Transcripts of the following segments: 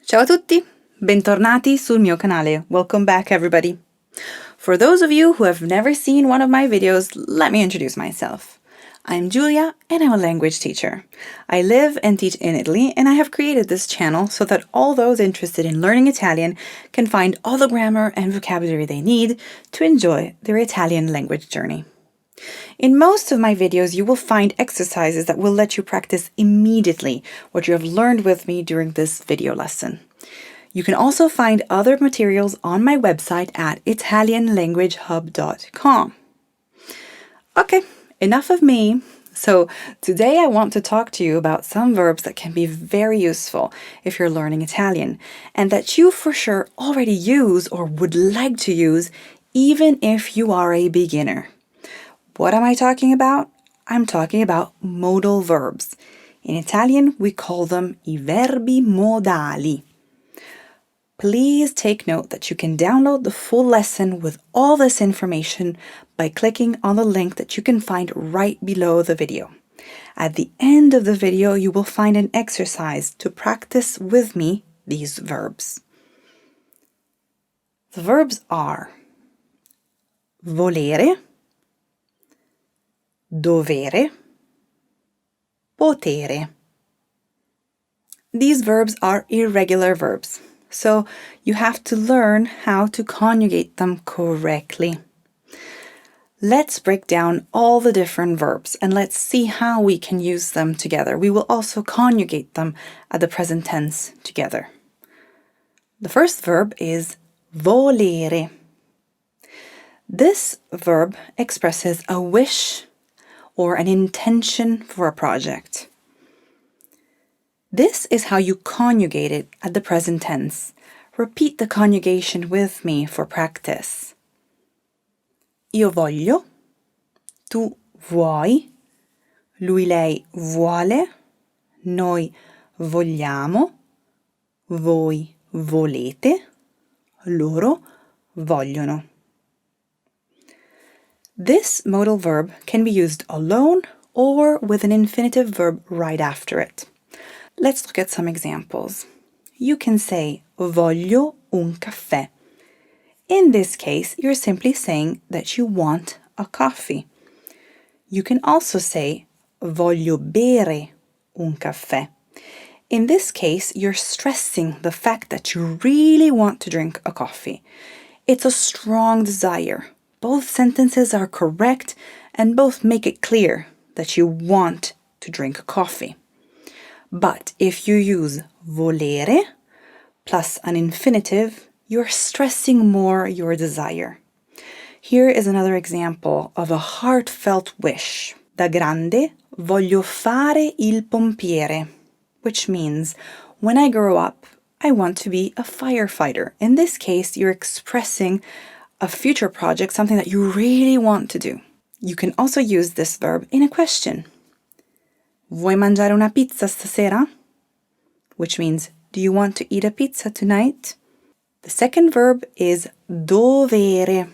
Ciao a tutti, bentornati sul mio canale. Welcome back, everybody. For those of you who have never seen one of my videos, let me introduce myself. I'm Giulia, and I'm a language teacher. I live and teach in Italy, and I have created this channel so that all those interested in learning Italian can find all the grammar and vocabulary they need to enjoy their Italian language journey. In most of my videos, you will find exercises that will let you practice immediately what you have learned with me during this video lesson. You can also find other materials on my website at italianlanguagehub.com. Okay, enough of me. So today I want to talk to you about some verbs that can be very useful if you're learning Italian, and that you for sure already use or would like to use even if you are a beginner. What am I talking about? I'm talking about modal verbs. In Italian, we call them I verbi modali. Please take note that you can download the full lesson with all this information by clicking on the link that you can find right below the video. At the end of the video, you will find an exercise to practice with me these verbs. The verbs are volere, dovere, potere. These verbs are irregular verbs, so you have to learn how to conjugate them correctly. Let's break down all the different verbs and let's see how we can use them together. We will also conjugate them at the present tense together. The first verb is volere. This verb expresses a wish or an intention for a project. This is how you conjugate it at the present tense. Repeat the conjugation with me for practice. Io voglio, tu vuoi, lui lei vuole, noi vogliamo, voi volete, loro vogliono. This modal verb can be used alone or with an infinitive verb right after it. Let's look at some examples. You can say voglio un caffè. In this case, you're simply saying that you want a coffee. You can also say voglio bere un caffè. In this case, you're stressing the fact that you really want to drink a coffee. It's a strong desire. Both sentences are correct and both make it clear that you want to drink coffee. But if you use volere plus an infinitive, you're stressing more your desire. Here is another example of a heartfelt wish. Da grande voglio fare il pompiere, which means when I grow up, I want to be a firefighter. In this case, you're expressing a future project, something that you really want to do. You can also use this verb in a question. Vuoi mangiare una pizza stasera? Which means, do you want to eat a pizza tonight? The second verb is dovere.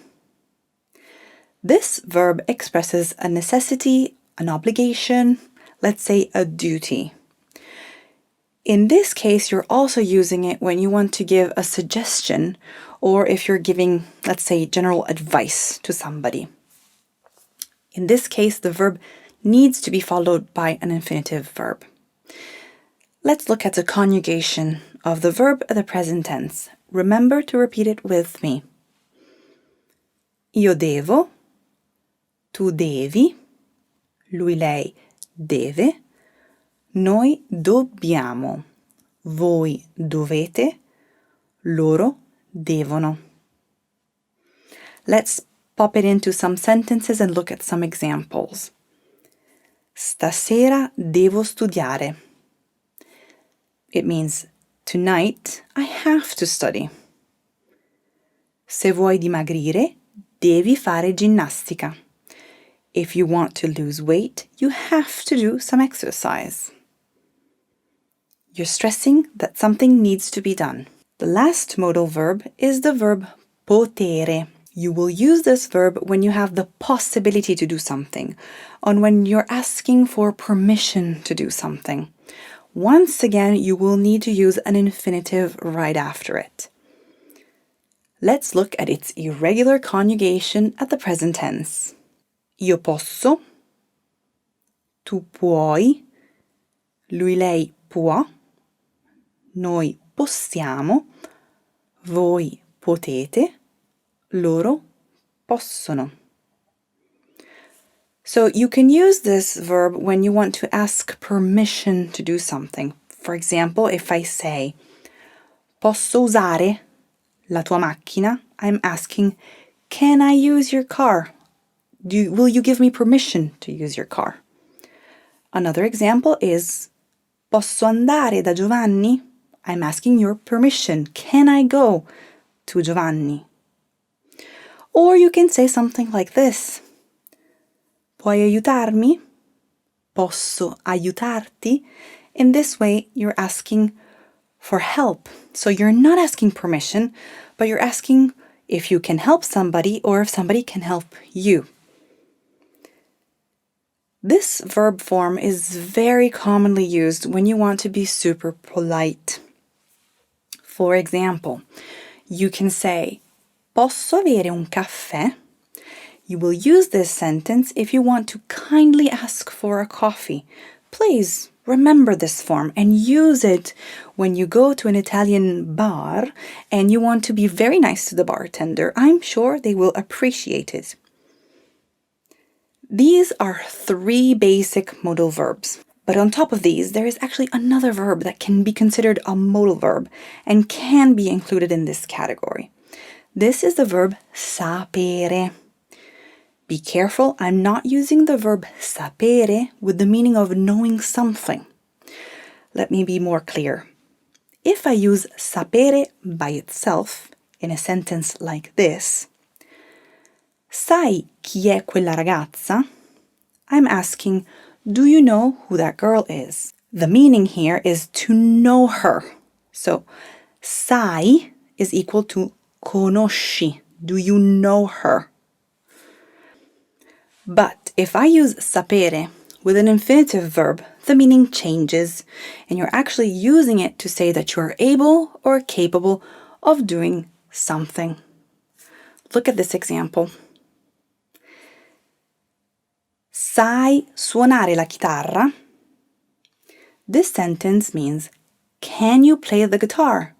This verb expresses a necessity, an obligation, let's say a duty. In this case, you're also using it when you want to give a suggestion or if you're giving, let's say, general advice to somebody. In this case, the verb needs to be followed by an infinitive verb. Let's look at the conjugation of the verb at the present tense. Remember to repeat it with me. Io devo, tu devi, lui lei deve, noi dobbiamo, voi dovete, loro devono. Let's pop it into some sentences and look at some examples. Stasera devo studiare. It means tonight I have to study. Se vuoi dimagrire, devi fare ginnastica. If you want to lose weight, you have to do some exercise. You're stressing that something needs to be done. The last modal verb is the verb potere. You will use this verb when you have the possibility to do something, or when you're asking for permission to do something. Once again, you will need to use an infinitive right after it. Let's look at its irregular conjugation at the present tense. Io posso, tu puoi, lui lei può, noi possiamo, voi potete, loro possono. So you can use this verb when you want to ask permission to do something. For example, if I say, posso usare la tua macchina, I'm asking, can I use your car? Will you give me permission to use your car? Another example is, posso andare da Giovanni? I'm asking your permission. Can I go to Giovanni? Or you can say something like this. Puoi aiutarmi? Posso aiutarti? In this way, you're asking for help. So you're not asking permission, but you're asking if you can help somebody or if somebody can help you. This verb form is very commonly used when you want to be super polite. For example, you can say, posso avere un caffè? You will use this sentence if you want to kindly ask for a coffee. Please remember this form and use it when you go to an Italian bar and you want to be very nice to the bartender. I'm sure they will appreciate it. These are 3 basic modal verbs. But on top of these, there is actually another verb that can be considered a modal verb and can be included in this category. This is the verb sapere. Be careful, I'm not using the verb sapere with the meaning of knowing something. Let me be more clear. If I use sapere by itself in a sentence like this, sai chi è quella ragazza? I'm asking, do you know who that girl is? The meaning here is to know her. So, sai is equal to conosci. Do you know her? But if I use sapere with an infinitive verb, the meaning changes, and you're actually using it to say that you're able or capable of doing something. Look at this example. Sai suonare la chitarra? This sentence means, can you play the guitar?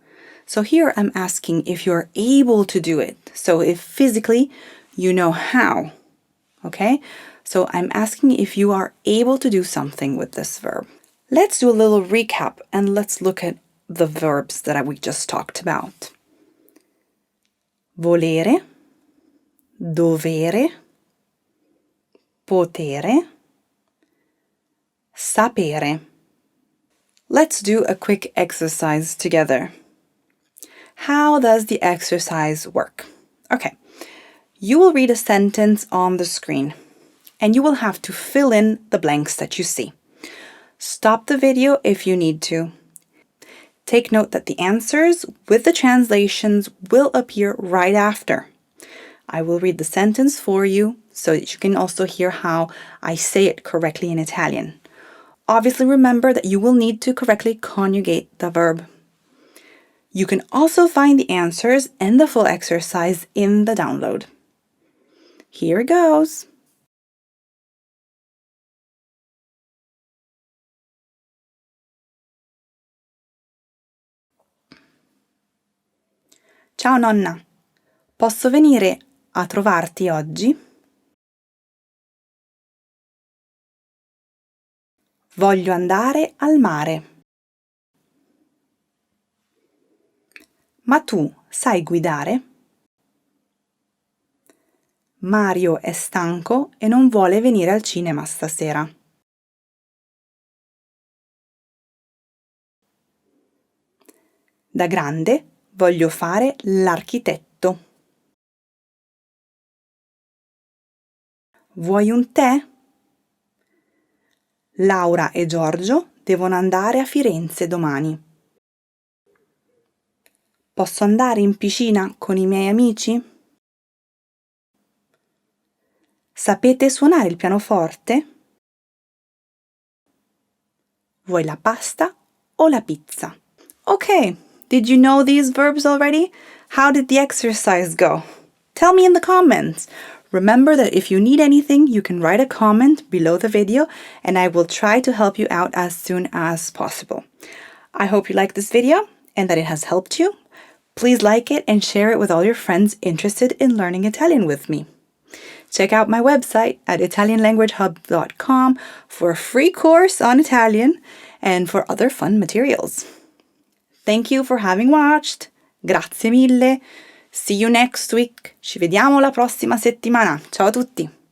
So here I'm asking if you're able to do it. So if physically you know how, okay? So I'm asking if you are able to do something with this verb. Let's do a little recap and let's look at the verbs that we just talked about. Volere, dovere, potere, sapere. Let's do a quick exercise together. How does the exercise work? Okay, you will read a sentence on the screen and you will have to fill in the blanks that you see. Stop the video if you need to. Take note that the answers with the translations will appear right after. I will read the sentence for you so that you can also hear how I say it correctly in Italian. Obviously, remember that you will need to correctly conjugate the verb. You can also find the answers and the full exercise in the download. Here it goes. Ciao nonna, posso venire a trovarti oggi? Voglio andare al mare. Ma tu sai guidare? Mario è stanco e non vuole venire al cinema stasera. Da grande voglio fare l'architetto. Vuoi un tè? Laura e Giorgio devono andare a Firenze domani. Posso andare in piscina con i miei amici? Sapete suonare il pianoforte? Vuoi la pasta o la pizza? Okay, did you know these verbs already? How did the exercise go? Tell me in the comments. Remember that if you need anything, you can write a comment below the video and I will try to help you out as soon as possible. I hope you liked this video and that it has helped you. Please like it and share it with all your friends interested in learning Italian with me. Check out my website at italianlanguagehub.com for a free course on Italian and for other fun materials. Thank you for having watched. Grazie mille. See you next week. Ci vediamo la prossima settimana. Ciao a tutti.